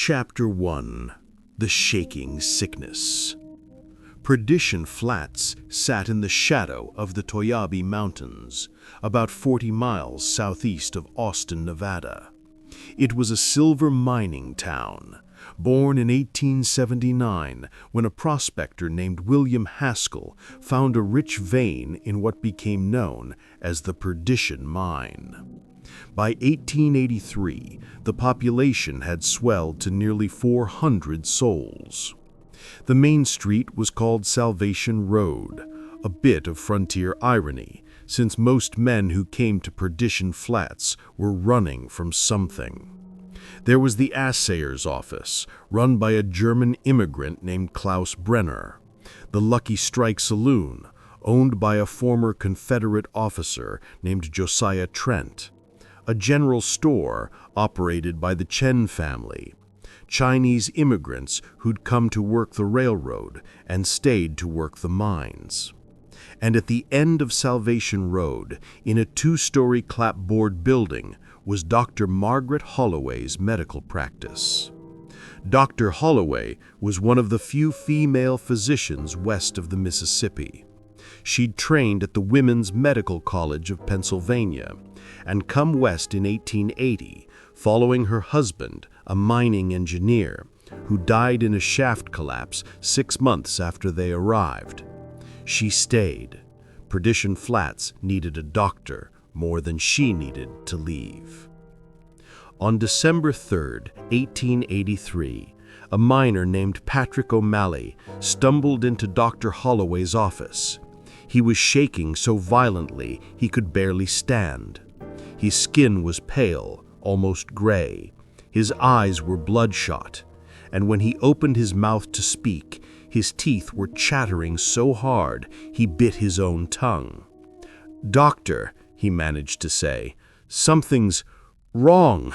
Chapter 1. The Shaking Sickness. Perdition Flats sat in the shadow of the Toyabe Mountains, about 40 miles southeast of Austin, Nevada. It was a silver mining town, born in 1879 when a prospector named William Haskell found a rich vein in what became known as the Perdition Mine. By 1883, the population had swelled to nearly 400 souls. The main street was called Salvation Road, a bit of frontier irony, since most men who came to Perdition Flats were running from something. There was the assayer's office, run by a German immigrant named Klaus Brenner, the Lucky Strike Saloon, owned by a former Confederate officer named Josiah Trent, a general store operated by the Chen family, Chinese immigrants who'd come to work the railroad and stayed to work the mines. And at the end of Salvation Road, in a 2-story clapboard building, was Dr. Margaret Holloway's medical practice. Dr. Holloway was one of the few female physicians west of the Mississippi. She'd trained at the Women's Medical College of Pennsylvania and come west in 1880, following her husband, a mining engineer, who died in a shaft collapse 6 months after they arrived. She stayed. Perdition Flats needed a doctor more than she needed to leave. On December 3, 1883, a miner named Patrick O'Malley stumbled into Dr. Holloway's office. He was shaking so violently he could barely stand. His skin was pale, almost gray. His eyes were bloodshot, and when he opened his mouth to speak, his teeth were chattering so hard he bit his own tongue. "Doctor," he managed to say, "something's wrong."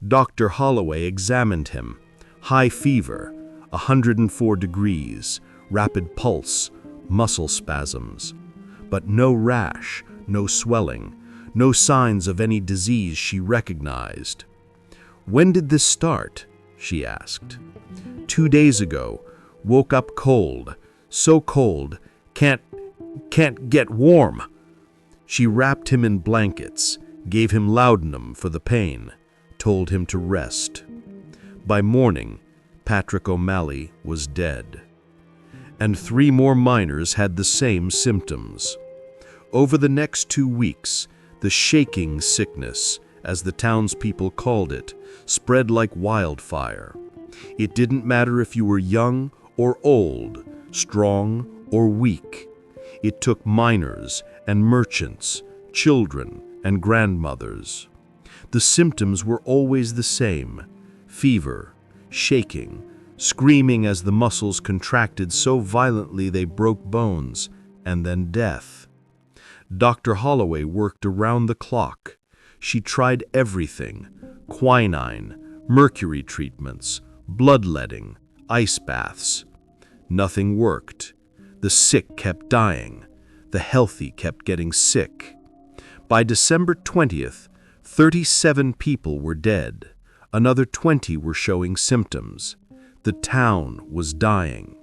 Dr. Holloway examined him. High fever, 104 degrees, rapid pulse, muscle spasms. But no rash, no swelling, no signs of any disease she recognized. "When did this start?" she asked. "2 days ago. Woke up cold. So cold, can't get warm." She wrapped him in blankets, gave him laudanum for the pain, told him to rest. By morning, Patrick O'Malley was dead. And 3 more miners had the same symptoms. Over the next 2 weeks, the shaking sickness, as the townspeople called it, spread like wildfire. It didn't matter if you were young or old, strong or weak. It took miners and merchants, children and grandmothers. The symptoms were always the same: fever, shaking, screaming as the muscles contracted so violently they broke bones, and then death. Dr. Holloway worked around the clock. She tried everything: quinine, mercury treatments, bloodletting, ice baths. Nothing worked. The sick kept dying. The healthy kept getting sick. By December 20th, 37 people were dead. Another 20 were showing symptoms. The town was dying.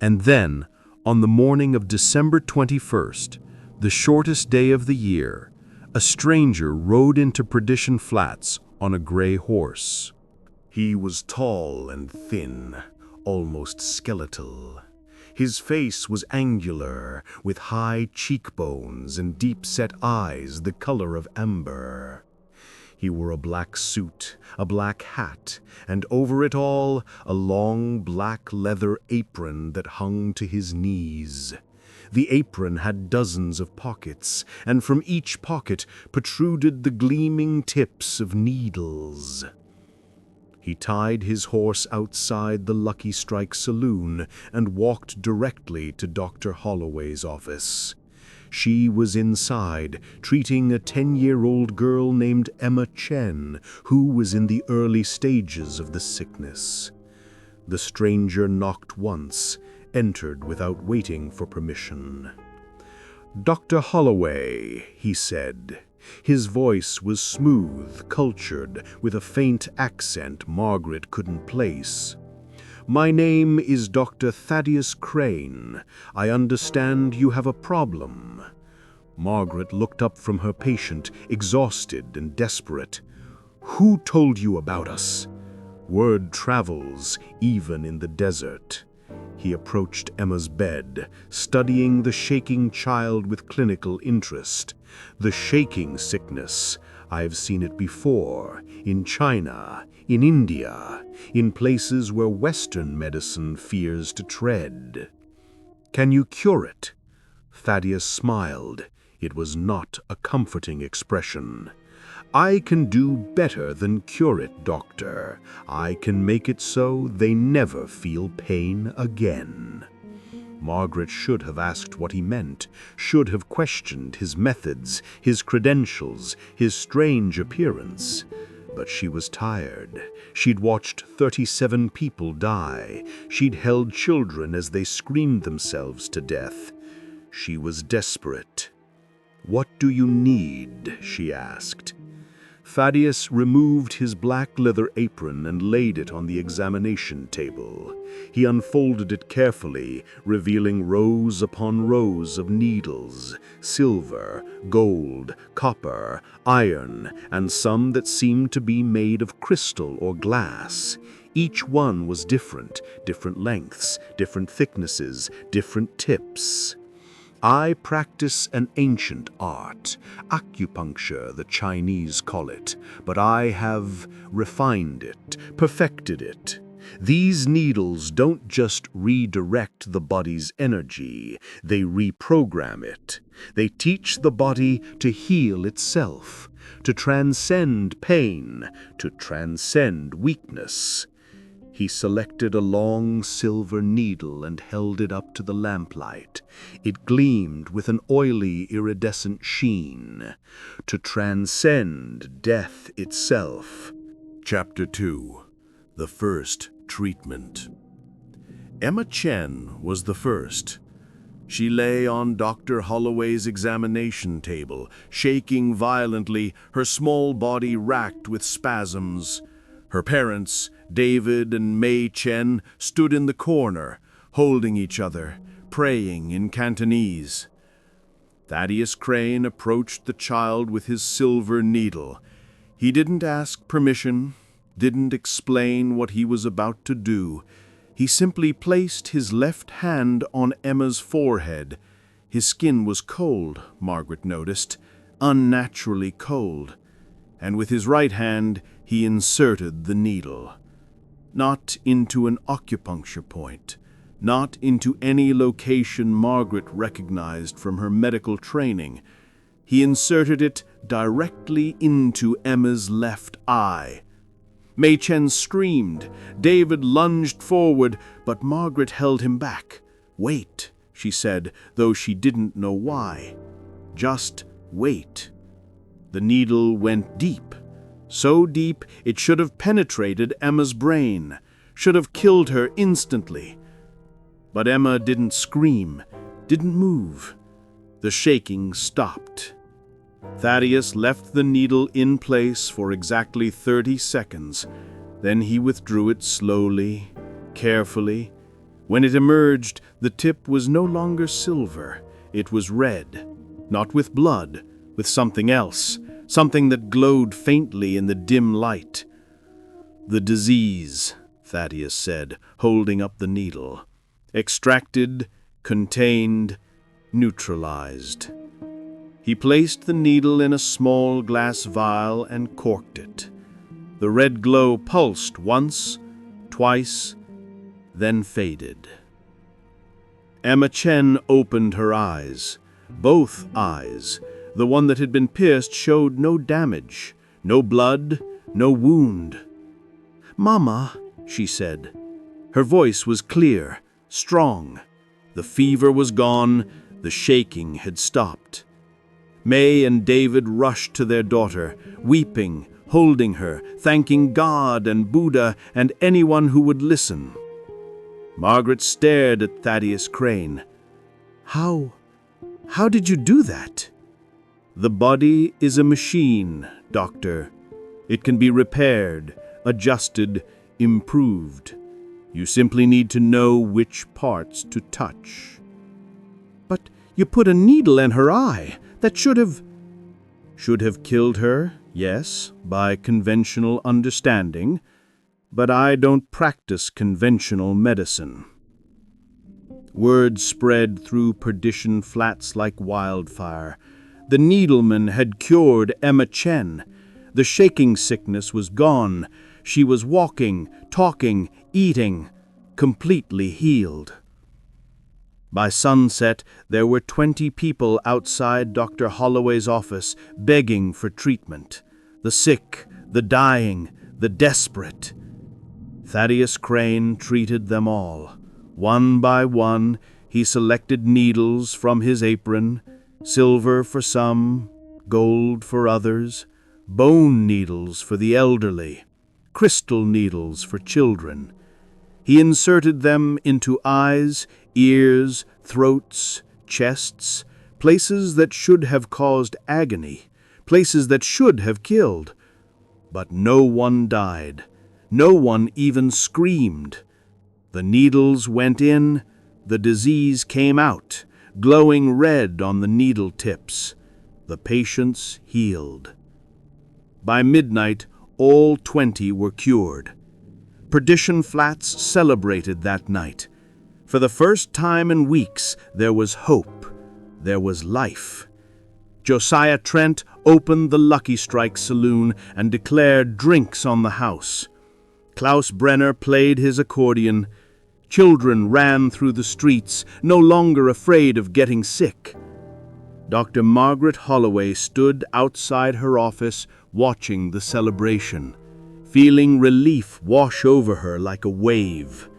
And then, on the morning of December 21st, the shortest day of the year, a stranger rode into Perdition Flats on a gray horse. He was tall and thin, almost skeletal. His face was angular, with high cheekbones and deep-set eyes the color of amber. He wore a black suit, a black hat, and over it all, a long black leather apron that hung to his knees. The apron had dozens of pockets, and from each pocket protruded the gleaming tips of needles. He tied his horse outside the Lucky Strike Saloon and walked directly to Dr. Holloway's office. She was inside, treating a 10-year-old girl named Emma Chen, who was in the early stages of the sickness. The stranger knocked once, entered without waiting for permission. "Dr. Holloway," he said, His voice was smooth, cultured, with a faint accent Margaret couldn't place. "My name is Dr. Thaddeus Crane. I understand you have a problem." Margaret looked up from her patient, exhausted and desperate. "Who told you about us?" "Word travels, even in the desert." He approached Emma's bed, studying the shaking child with clinical interest. "The shaking sickness. I've seen it before, in China, in India, in places where Western medicine fears to tread." "Can you cure it?" Thaddeus smiled. It was not a comforting expression. "I can do better than cure it, doctor. I can make it so they never feel pain again." Margaret should have asked what he meant, should have questioned his methods, his credentials, his strange appearance. But she was tired. She'd watched 37 people die. She'd held children as they screamed themselves to death. She was desperate. "What do you need?" she asked. Thaddeus removed his black leather apron and laid it on the examination table. He unfolded it carefully, revealing rows upon rows of needles, silver, gold, copper, iron, and some that seemed to be made of crystal or glass. Each one was different lengths, different thicknesses, different tips. "I practice an ancient art, acupuncture the Chinese call it, but I have refined it, perfected it. These needles don't just redirect the body's energy, they reprogram it. They teach the body to heal itself, to transcend pain, to transcend weakness." He selected a long silver needle and held it up to the lamplight. It gleamed with an oily, iridescent sheen. "To transcend death itself." Chapter 2. The First Treatment. Emma Chen was the first. She lay on Dr. Holloway's examination table, shaking violently, her small body racked with spasms. Her parents, David and Mei Chen, stood in the corner, holding each other, praying in Cantonese. Thaddeus Crane approached the child with his silver needle. He didn't ask permission, didn't explain what he was about to do. He simply placed his left hand on Emma's forehead. His skin was cold, Margaret noticed, unnaturally cold. And with his right hand, he inserted the needle. Not into an acupuncture point, not into any location Margaret recognized from her medical training. He inserted it directly into Emma's left eye. Mei Chen screamed. David lunged forward, but Margaret held him back. "Wait," she said, though she didn't know why. "Just wait." The needle went deep. So deep it should have penetrated Emma's brain, should have killed her instantly. But Emma didn't scream, didn't move. The shaking stopped. Thaddeus left the needle in place for exactly 30 seconds. Then he withdrew it slowly, carefully. When it emerged, the tip was no longer silver. It was red, not with blood, with something else. Something that glowed faintly in the dim light. "The disease," Thaddeus said, holding up the needle. "Extracted, contained, neutralized." He placed the needle in a small glass vial and corked it. The red glow pulsed once, twice, then faded. Emma Chen opened her eyes, both eyes. The one that had been pierced showed no damage, no blood, no wound. "Mama," she said. Her voice was clear, strong. The fever was gone, the shaking had stopped. May and David rushed to their daughter, weeping, holding her, thanking God and Buddha and anyone who would listen. Margaret stared at Thaddeus Crane. How did you do that?" The body is a machine, doctor. It can be repaired, adjusted, improved. You simply need to know which parts to touch. But you put a needle in her eye. That should have killed her, yes, by conventional understanding, but I don't practice conventional medicine. Word spread through Perdition Flats like wildfire. The Needleman had cured Emma Chen. The shaking sickness was gone. She was walking, talking, eating, completely healed. By sunset, there were 20 people outside Dr. Holloway's office begging for treatment. The sick, the dying, the desperate. Thaddeus Crane treated them all. One by one, he selected needles from his apron, silver for some, gold for others, bone needles for the elderly, crystal needles for children. He inserted them into eyes, ears, throats, chests, places that should have caused agony, places that should have killed. But no one died. No one even screamed. The needles went in, the disease came out, glowing red on the needle tips. The patients healed. By midnight, all 20 were cured. Perdition Flats celebrated that night. For the first time in weeks, there was hope. There was life. Josiah Trent opened the Lucky Strike Saloon and declared drinks on the house. Klaus Brenner played his accordion. Children ran through the streets, no longer afraid of getting sick. Dr. Margaret Holloway stood outside her office watching the celebration, feeling relief wash over her like a wave.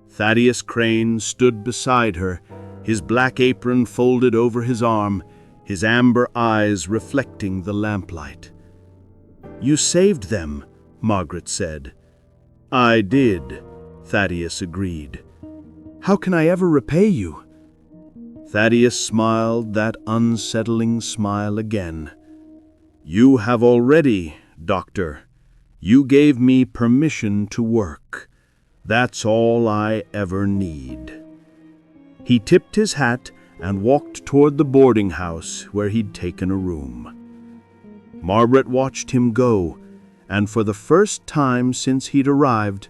Thaddeus Crane stood beside her, his black apron folded over his arm, his amber eyes reflecting the lamplight. "You saved them," Margaret said. "I did," Thaddeus agreed. "How can I ever repay you?" Thaddeus smiled that unsettling smile again. "You have already, Doctor. You gave me permission to work. That's all I ever need." He tipped his hat and walked toward the boarding house where he'd taken a room. Margaret watched him go, and for the first time since he'd arrived,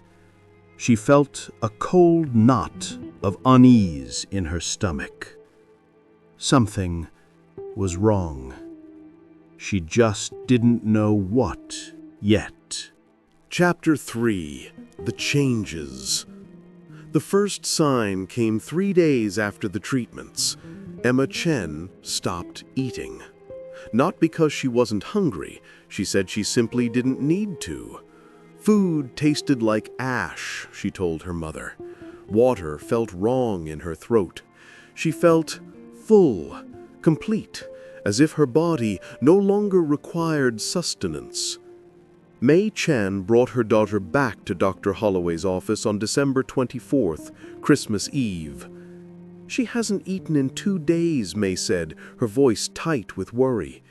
she felt a cold knot of unease in her stomach. Something was wrong. She just didn't know what yet. Chapter 3. The Changes. The first sign came 3 days after the treatments. Emma Chen stopped eating. Not because she wasn't hungry. She said she simply didn't need to. Food tasted like ash, she told her mother. Water felt wrong in her throat. She felt full, complete, as if her body no longer required sustenance. May Chen brought her daughter back to Dr. Holloway's office on December 24th, Christmas Eve. "She hasn't eaten in 2 days," May said, her voice tight with worry.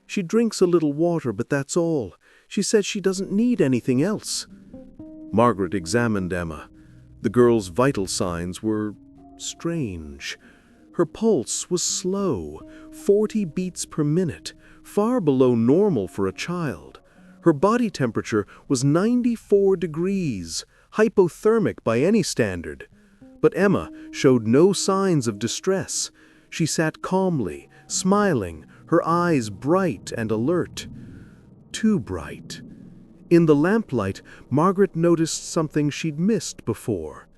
"She drinks a little water, but that's all. She says she doesn't need anything else." Margaret examined Emma. The girl's vital signs were strange. Her pulse was slow, 40 beats per minute, far below normal for a child. Her body temperature was 94 degrees, hypothermic by any standard. But Emma showed no signs of distress. She sat calmly, smiling, her eyes bright and alert. Too bright. In the lamplight, Margaret noticed something she'd missed before.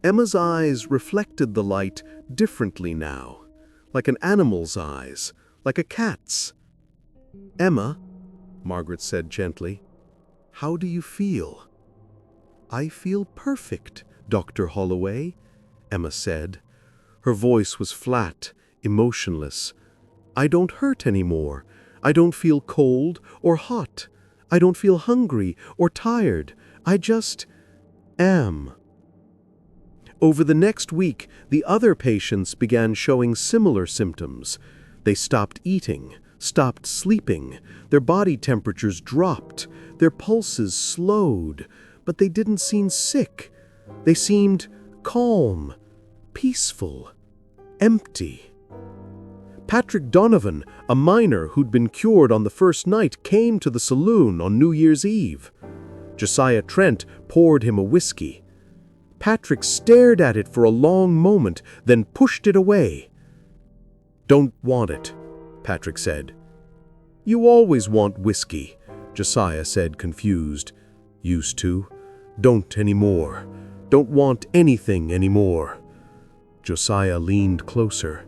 Emma's eyes reflected the light differently now, like an animal's eyes, like a cat's. "Emma," Margaret said gently, "how do you feel?" "I feel perfect, Dr. Holloway," Emma said. Her voice was flat, emotionless. "I don't hurt anymore. I don't feel cold or hot. I don't feel hungry or tired. I just am." Over the next week, the other patients began showing similar symptoms. They stopped eating, stopped sleeping, their body temperatures dropped, their pulses slowed, but they didn't seem sick. They seemed calm, peaceful, empty. Patrick Donovan, a miner who'd been cured on the first night, came to the saloon on New Year's Eve. Josiah Trent poured him a whiskey. Patrick stared at it for a long moment, then pushed it away. "Don't want it," Patrick said. "You always want whiskey," Josiah said, confused. "Used to. Don't anymore. Don't want anything anymore." Josiah leaned closer.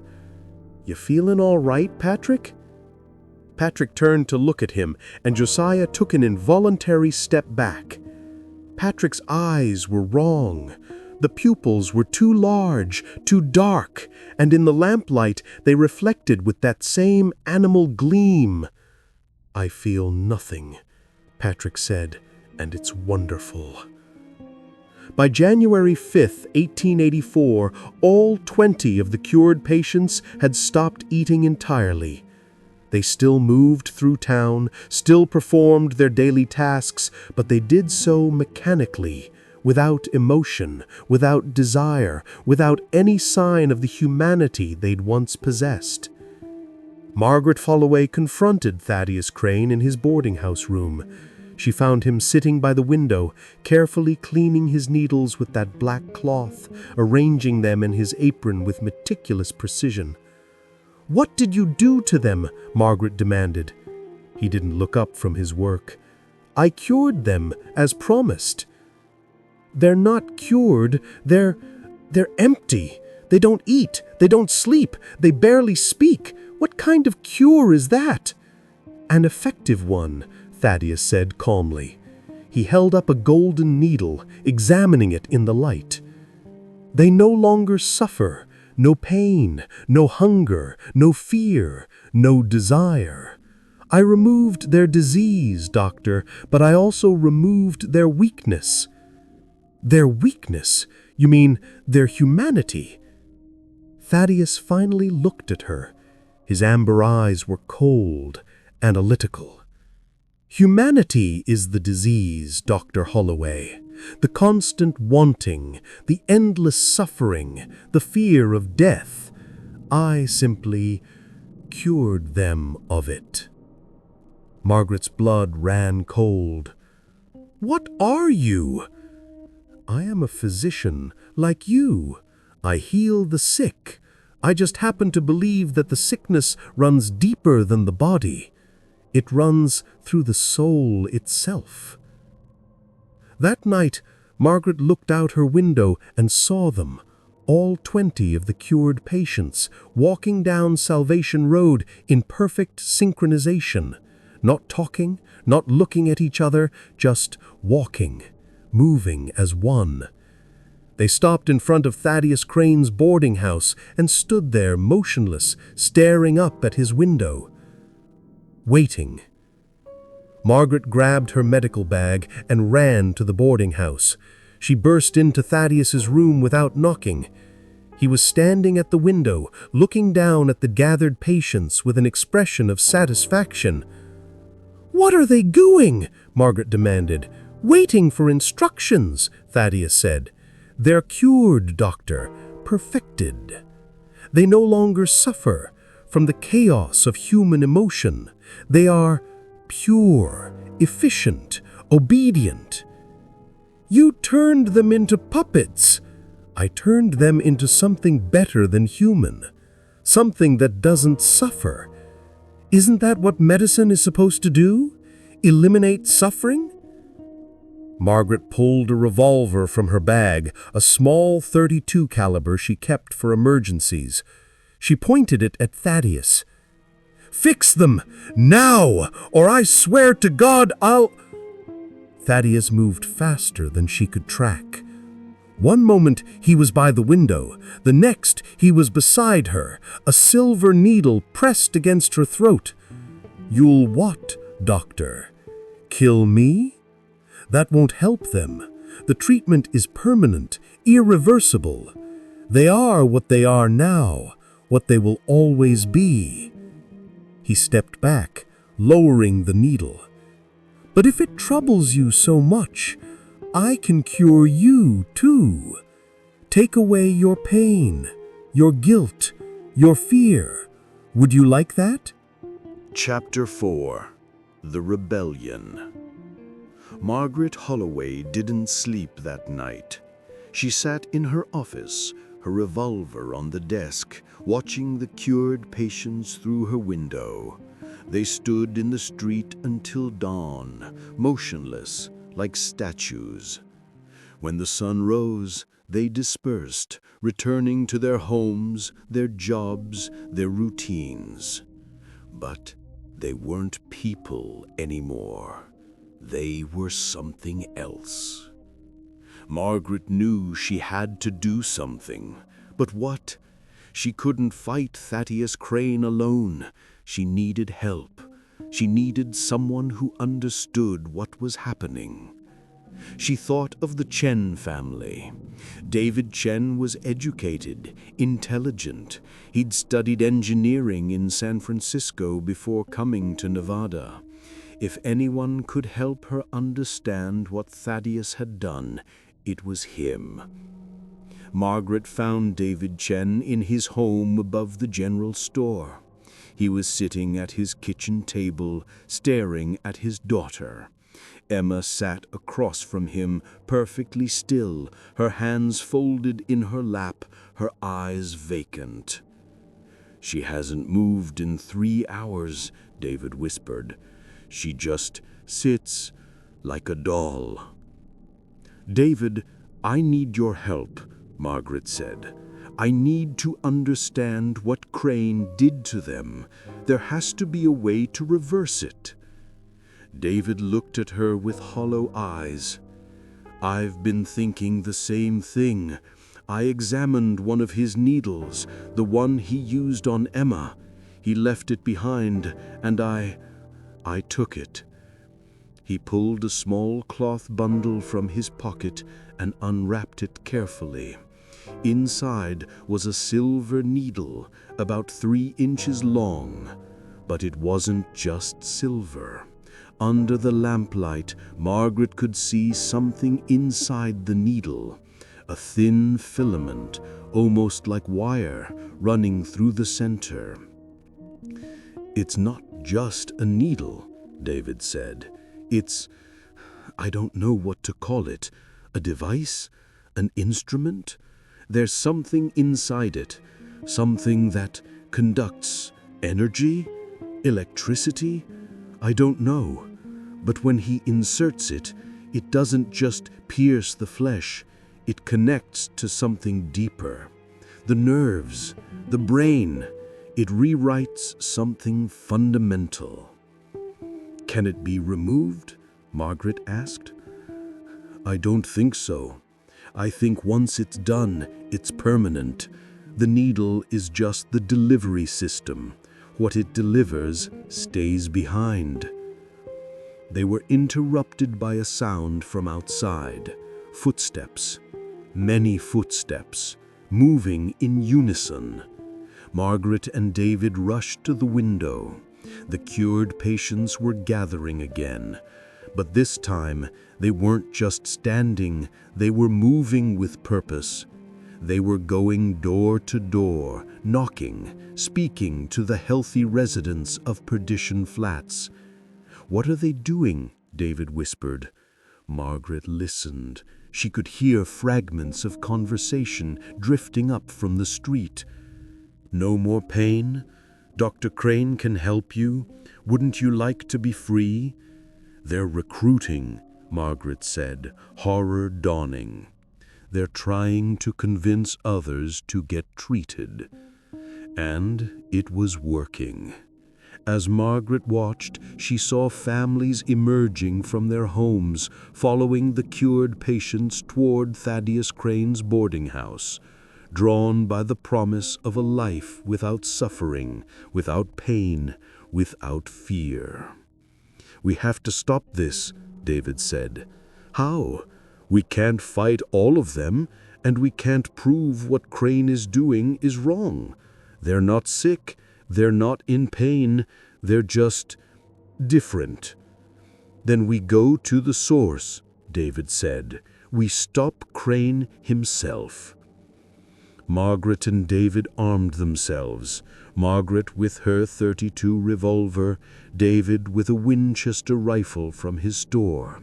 "You feeling all right, Patrick?" Patrick turned to look at him, and Josiah took an involuntary step back. Patrick's eyes were wrong. The pupils were too large, too dark, and in the lamplight they reflected with that same animal gleam. "I feel nothing," Patrick said, "and it's wonderful." By January 5, 1884, all 20 of the cured patients had stopped eating entirely. They still moved through town, still performed their daily tasks, but they did so mechanically, without emotion, without desire, without any sign of the humanity they'd once possessed. Margaret Holloway confronted Thaddeus Crane in his boarding house room. She found him sitting by the window, carefully cleaning his needles with that black cloth, arranging them in his apron with meticulous precision. "What did you do to them?" Margaret demanded. He didn't look up from his work. "I cured them, as promised." "They're not cured, they're empty. They don't eat, they don't sleep, they barely speak. What kind of cure is that?" "An effective one," Thaddeus said calmly. He held up a golden needle, examining it in the light. "They no longer suffer. No pain, no hunger, no fear, no desire. I removed their disease, doctor, but I also removed their weakness." "Their weakness? You mean their humanity?" Thaddeus finally looked at her. His amber eyes were cold, analytical. "Humanity is the disease, Dr. Holloway. The constant wanting, the endless suffering, the fear of death. I simply cured them of it." Margaret's blood ran cold. "What are you?" "I am a physician, like you. I heal the sick. I just happen to believe that the sickness runs deeper than the body. It runs through the soul itself." That night, Margaret looked out her window and saw them, all 20 of the cured patients, walking down Salvation Road in perfect synchronization, not talking, not looking at each other, just walking, moving as one. They stopped in front of Thaddeus Crane's boarding house and stood there motionless, staring up at his window. Waiting. Margaret grabbed her medical bag and ran to the boarding house. She burst into Thaddeus's room without knocking. He was standing at the window, looking down at the gathered patients with an expression of satisfaction. "What are they doing?" Margaret demanded. "Waiting for instructions," Thaddeus said. "They're cured, doctor, perfected. They no longer suffer from the chaos of human emotion. They are pure, efficient, obedient." "You turned them into puppets." "I turned them into something better than human, something that doesn't suffer. Isn't that what medicine is supposed to do? Eliminate suffering?" Margaret pulled a revolver from her bag, a small .32 caliber she kept for emergencies. She pointed it at Thaddeus. "Fix them, now, or I swear to God I'll—" Thaddeus moved faster than she could track. One moment he was by the window, the next he was beside her, a silver needle pressed against her throat. "You'll what, doctor? Kill me? That won't help them. The treatment is permanent, irreversible. They are what they are now, what they will always be." He stepped back, lowering the needle. "But if it troubles you so much, I can cure you too. Take away your pain, your guilt, your fear. Would you like that?" Chapter 4. The Rebellion. Margaret Holloway didn't sleep that night. She sat in her office, her revolver on the desk, watching the cured patients through her window. They stood in the street until dawn, motionless, like statues. When the sun rose, they dispersed, returning to their homes, their jobs, their routines. But they weren't people anymore. They were something else. Margaret knew she had to do something. But what? She couldn't fight Thaddeus Crane alone. She needed help. She needed someone who understood what was happening. She thought of the Chen family. David Chen was educated, intelligent. He'd studied engineering in San Francisco before coming to Nevada. If anyone could help her understand what Thaddeus had done, it was him. Margaret found David Chen in his home above the general store. He was sitting at his kitchen table, staring at his daughter. Emma sat across from him, perfectly still, her hands folded in her lap, her eyes vacant. "She hasn't moved in 3 hours," David whispered. "She just sits like a doll." "David, I need your help," Margaret said. "I need to understand what Crane did to them. There has to be a way to reverse it." David looked at her with hollow eyes. "I've been thinking the same thing. I examined one of his needles, the one he used on Emma. He left it behind, and I took it." He pulled a small cloth bundle from his pocket and unwrapped it carefully. Inside was a silver needle, about 3 inches long. But it wasn't just silver. Under the lamplight, Margaret could see something inside the needle, a thin filament, almost like wire, running through the center. "It's not just a needle," David said. I don't know what to call it, a device, an instrument. There's something inside it, something that conducts energy, electricity. I don't know. But when he inserts it, it doesn't just pierce the flesh, it connects to something deeper. The nerves, the brain, it rewrites something fundamental. "Can it be removed?" Margaret asked. "I don't think so. I think once it's done, it's permanent. The needle is just the delivery system. What it delivers stays behind." They were interrupted by a sound from outside. Footsteps. Many footsteps, moving in unison. Margaret and David rushed to the window. The cured patients were gathering again. But this time, they weren't just standing, they were moving with purpose. They were going door to door, knocking, speaking to the healthy residents of Perdition Flats. "What are they doing?" David whispered. Margaret listened. She could hear fragments of conversation drifting up from the street. "No more pain? Dr. Crane can help you? Wouldn't you like to be free?" "They're recruiting," Margaret said, horror dawning. "They're trying to convince others to get treated." And it was working. As Margaret watched, she saw families emerging from their homes, following the cured patients toward Thaddeus Crane's boarding house, drawn by the promise of a life without suffering, without pain, without fear. "We have to stop this," David said. "How? We can't fight all of them, and we can't prove what Crane is doing is wrong. They're not sick. They're not in pain. They're just different. Then we go to the source, David said. We stop Crane himself. Margaret and David armed themselves, Margaret with her .32 revolver, David with a Winchester rifle from his store.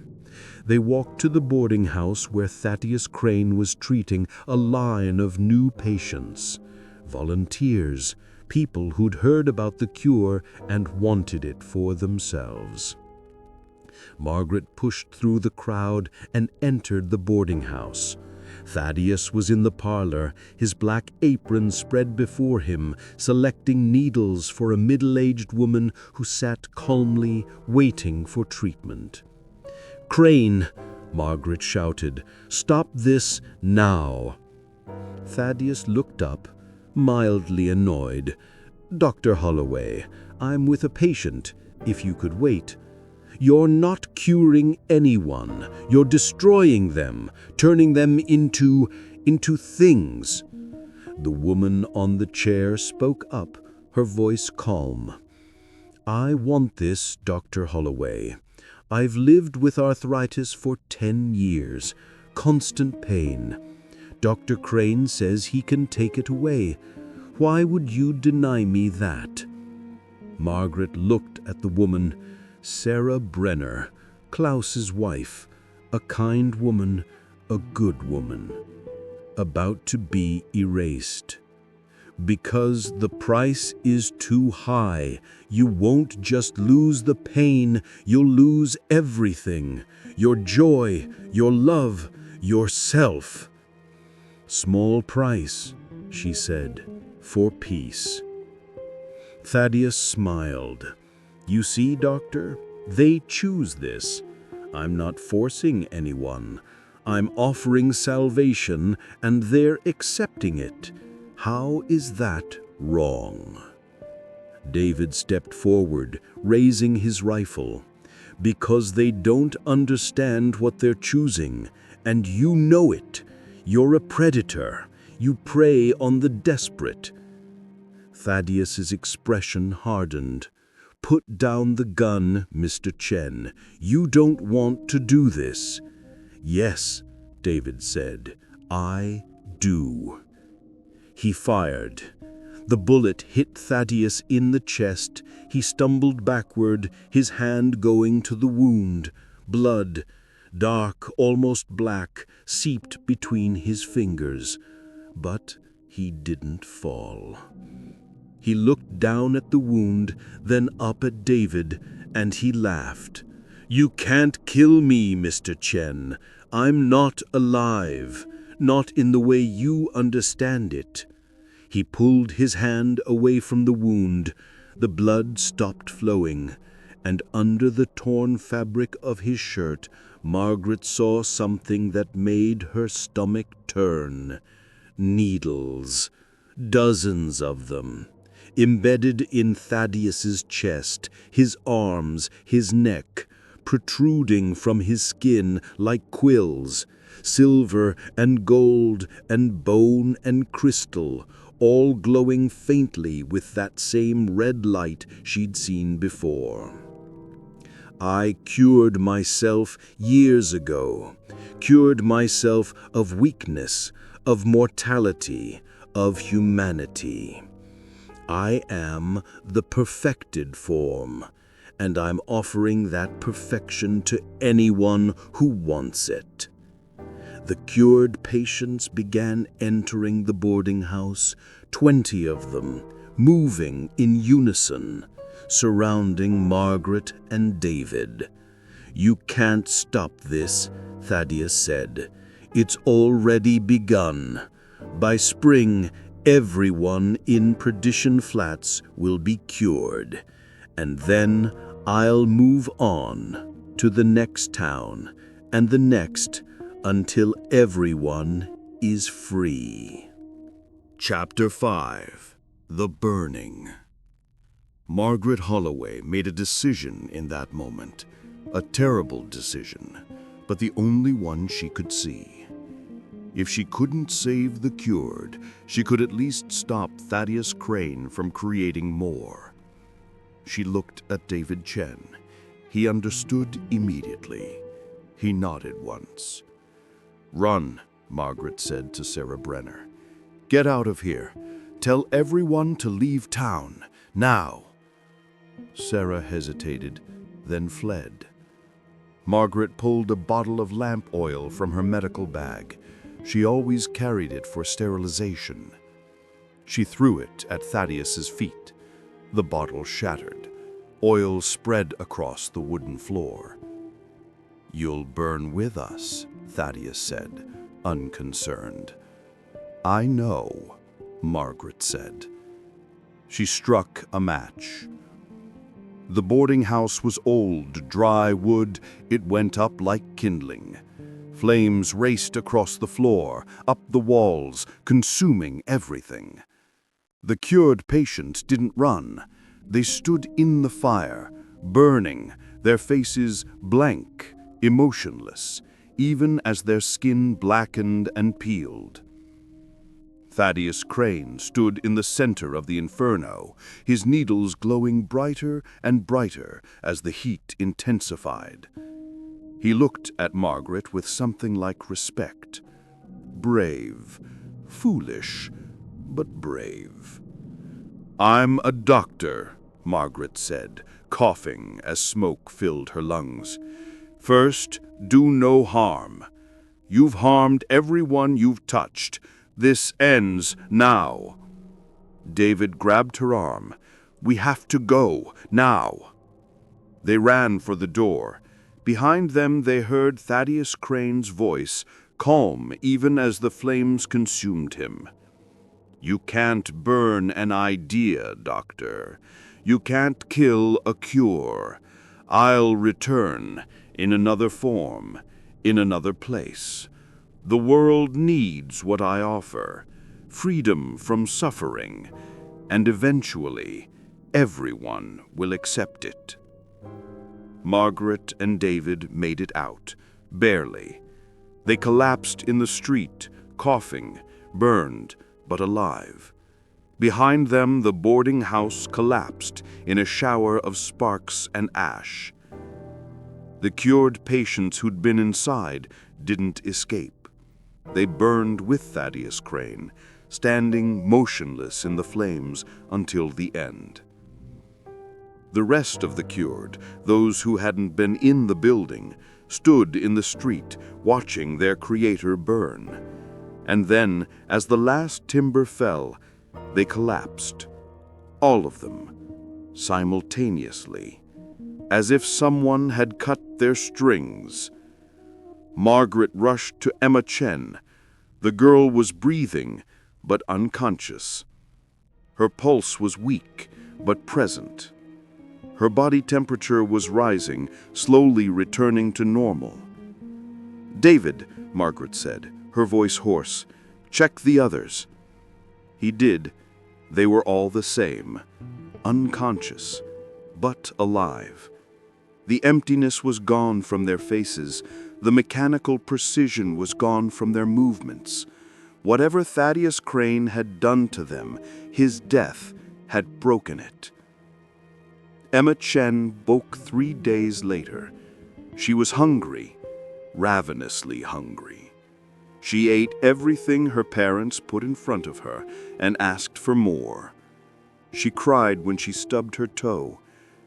They walked to the boarding house where Thaddeus Crane was treating a line of new patients, volunteers, people who'd heard about the cure and wanted it for themselves. Margaret pushed through the crowd and entered the boarding house. Thaddeus was in the parlor, his black apron spread before him, selecting needles for a middle-aged woman who sat calmly waiting for treatment. "Crane," Margaret shouted, "stop this now." Thaddeus looked up, mildly annoyed. "Dr. Holloway, I'm with a patient, if you could wait." "You're not curing anyone. You're destroying them, turning them into things." The woman on the chair spoke up, her voice calm. "I want this, Dr. Holloway. I've lived with arthritis for 10 years, constant pain. Dr. Crane says he can take it away. Why would you deny me that?" Margaret looked at the woman. Sarah Brenner, Klaus's wife, a kind woman, a good woman, about to be erased. "Because the price is too high. You won't just lose the pain, you'll lose everything. Your joy, your love, yourself." "Small price," she said, "for peace." Thaddeus smiled. "You see, doctor, they choose this. I'm not forcing anyone. I'm offering salvation, and they're accepting it. How is that wrong?" David stepped forward, raising his rifle. "Because they don't understand what they're choosing, and you know it. You're a predator. You prey on the desperate." Thaddeus's expression hardened. "Put down the gun, Mr. Chen. You don't want to do this." "Yes," David said, "I do." He fired. The bullet hit Thaddeus in the chest. He stumbled backward, his hand going to the wound. Blood, dark, almost black, seeped between his fingers. But he didn't fall. He looked down at the wound, then up at David, and he laughed. "You can't kill me, Mr. Chen. I'm not alive, not in the way you understand it." He pulled his hand away from the wound. The blood stopped flowing, and under the torn fabric of his shirt, Margaret saw something that made her stomach turn. Needles. Dozens of them. Embedded in Thaddeus's chest, his arms, his neck, protruding from his skin like quills, silver and gold and bone and crystal, all glowing faintly with that same red light she'd seen before. "I cured myself years ago, cured myself of weakness, of mortality, of humanity. I am the perfected form, and I'm offering that perfection to anyone who wants it." The cured patients began entering the boarding house, 20 of them, moving in unison, surrounding Margaret and David. "You can't stop this," Thaddeus said. "It's already begun. By spring, everyone in Perdition Flats will be cured, and then I'll move on to the next town and the next until everyone is free." Chapter 5. The Burning. Margaret Holloway made a decision in that moment, a terrible decision, but the only one she could see. If she couldn't save the cured, she could at least stop Thaddeus Crane from creating more. She looked at David Chen. He understood immediately. He nodded once. "Run," Margaret said to Sarah Brenner. "Get out of here. Tell everyone to leave town, now." Sarah hesitated, then fled. Margaret pulled a bottle of lamp oil from her medical bag. She always carried it for sterilization. She threw it at Thaddeus's feet. The bottle shattered. Oil spread across the wooden floor. "You'll burn with us," Thaddeus said, unconcerned. "I know," Margaret said. She struck a match. The boarding house was old, dry wood. It went up like kindling. Flames raced across the floor, up the walls, consuming everything. The cured patients didn't run. They stood in the fire, burning, their faces blank, emotionless, even as their skin blackened and peeled. Thaddeus Crane stood in the center of the inferno, his needles glowing brighter and brighter as the heat intensified. He looked at Margaret with something like respect. Brave, foolish, but brave. "I'm a doctor," Margaret said, coughing as smoke filled her lungs. "First, do no harm. You've harmed everyone you've touched. This ends now." David grabbed her arm. "We have to go, now." They ran for the door. Behind them they heard Thaddeus Crane's voice, calm even as the flames consumed him. "You can't burn an idea, Doctor. You can't kill a cure. I'll return, in another form, in another place. The world needs what I offer, freedom from suffering, and eventually, everyone will accept it." Margaret and David made it out, barely. They collapsed in the street, coughing, burned, but alive. Behind them, the boarding house collapsed in a shower of sparks and ash. The cured patients who'd been inside didn't escape. They burned with Thaddeus Crane, standing motionless in the flames until the end. The rest of the cured, those who hadn't been in the building, stood in the street watching their creator burn. And then, as the last timber fell, they collapsed. All of them, simultaneously, as if someone had cut their strings. Margaret rushed to Emma Chen. The girl was breathing, but unconscious. Her pulse was weak, but present. Her body temperature was rising, slowly returning to normal. "David," Margaret said, her voice hoarse, "check the others." He did. They were all the same, unconscious, but alive. The emptiness was gone from their faces. The mechanical precision was gone from their movements. Whatever Thaddeus Crane had done to them, his death had broken it. Emma Chen woke 3 days later. She was hungry, ravenously hungry. She ate everything her parents put in front of her and asked for more. She cried when she stubbed her toe.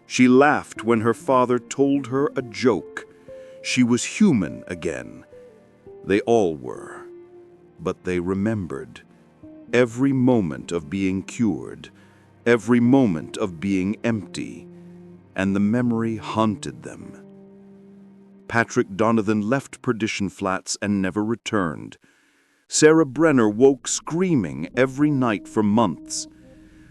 She laughed when her father told her a joke. She was human again. They all were. But they remembered every moment of being cured, every moment of being empty, and the memory haunted them. Patrick Donovan left Perdition Flats and never returned. Sarah Brenner woke screaming every night for months.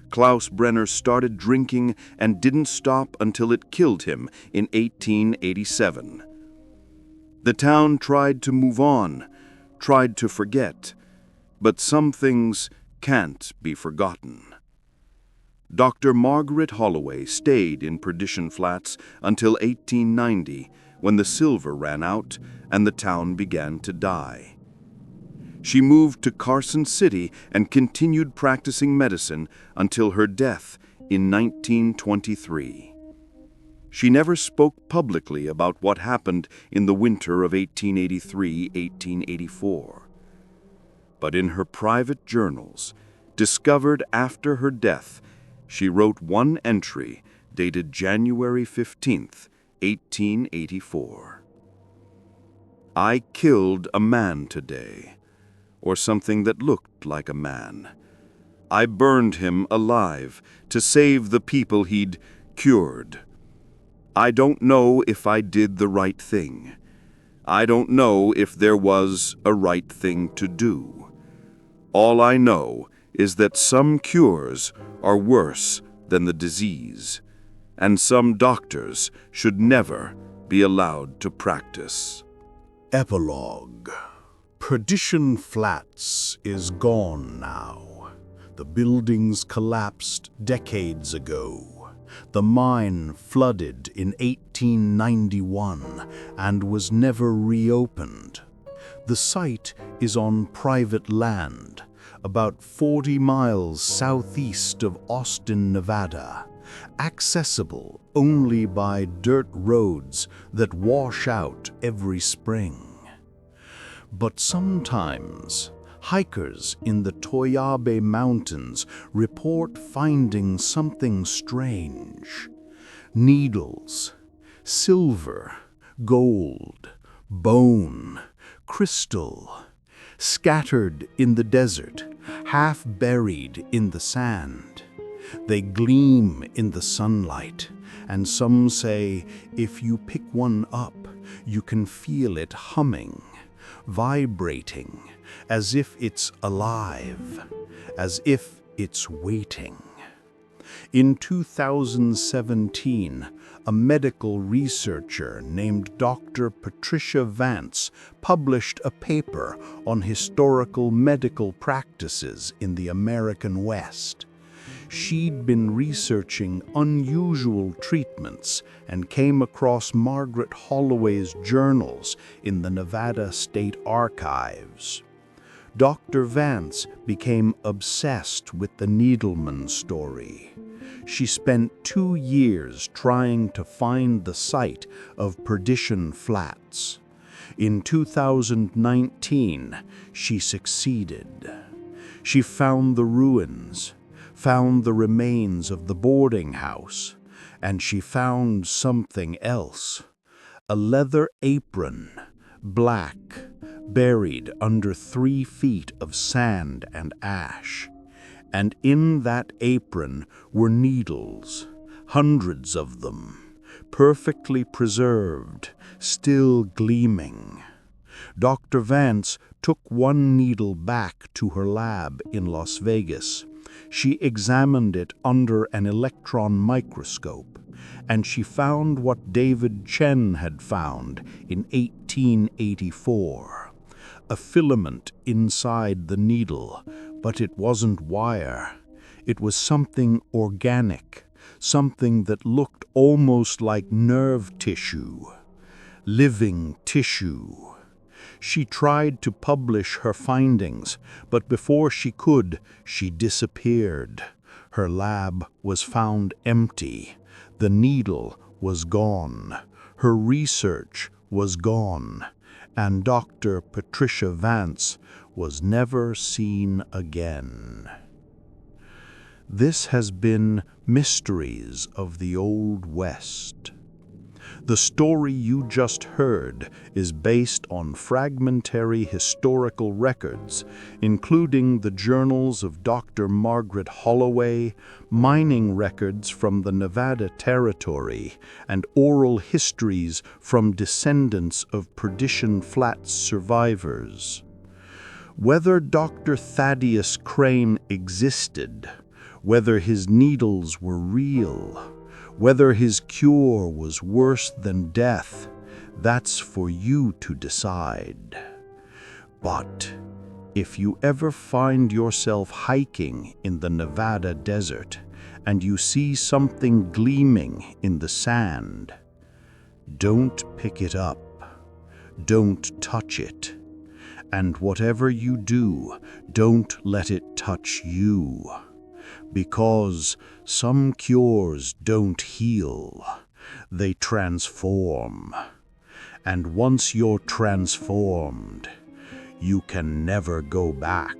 Klaus Brenner started drinking and didn't stop until it killed him in 1887. The town tried to move on, tried to forget, but some things can't be forgotten. Dr. Margaret Holloway stayed in Perdition Flats until 1890, when the silver ran out and the town began to die. She moved to Carson City and continued practicing medicine until her death in 1923. She never spoke publicly about what happened in the winter of 1883-1884. But in her private journals, discovered after her death, she wrote one entry dated January 15, 1884. "I killed a man today, or something that looked like a man. I burned him alive to save the people he'd cured. I don't know if I did the right thing. I don't know if there was a right thing to do. All I know is that some cures are worse than the disease, and some doctors should never be allowed to practice." Epilogue. Perdition Flats is gone now. The buildings collapsed decades ago. The mine flooded in 1891 and was never reopened. The site is on private land, about 40 miles southeast of Austin, Nevada, accessible only by dirt roads that wash out every spring. But sometimes, hikers in the Toyabe Mountains report finding something strange. Needles, silver, gold, bone, crystal, scattered in the desert, half buried in the sand. They gleam in the sunlight, and some say if you pick one up, you can feel it humming, vibrating, as if it's alive, as if it's waiting. In 2017, a medical researcher named Dr. Patricia Vance published a paper on historical medical practices in the American West. She'd been researching unusual treatments and came across Margaret Holloway's journals in the Nevada State Archives. Dr. Vance became obsessed with the Needleman story. She spent 2 years trying to find the site of Perdition Flats. In 2019, she succeeded. She found the ruins, found the remains of the boarding house, and she found something else. A leather apron, black, buried under 3 feet of sand and ash. And in that apron were needles, hundreds of them, perfectly preserved, still gleaming. Dr. Vance took one needle back to her lab in Las Vegas. She examined it under an electron microscope, and she found what David Chen had found in 1884. A filament inside the needle, but it wasn't wire. It was something organic, something that looked almost like nerve tissue, living tissue. She tried to publish her findings, but before she could, she disappeared. Her lab was found empty. The needle was gone. Her research was gone. And Dr. Patricia Vance was never seen again. This has been Mysteries of the Old West. The story you just heard is based on fragmentary historical records, including the journals of Dr. Margaret Holloway, mining records from the Nevada Territory, and oral histories from descendants of Perdition Flats survivors. Whether Dr. Thaddeus Crane existed, whether his needles were real, whether his cure was worse than death, that's for you to decide. But if you ever find yourself hiking in the Nevada desert and you see something gleaming in the sand, don't pick it up. Don't touch it. And whatever you do, don't let it touch you. because some cures don't heal, they transform. And once you're transformed, you can never go back.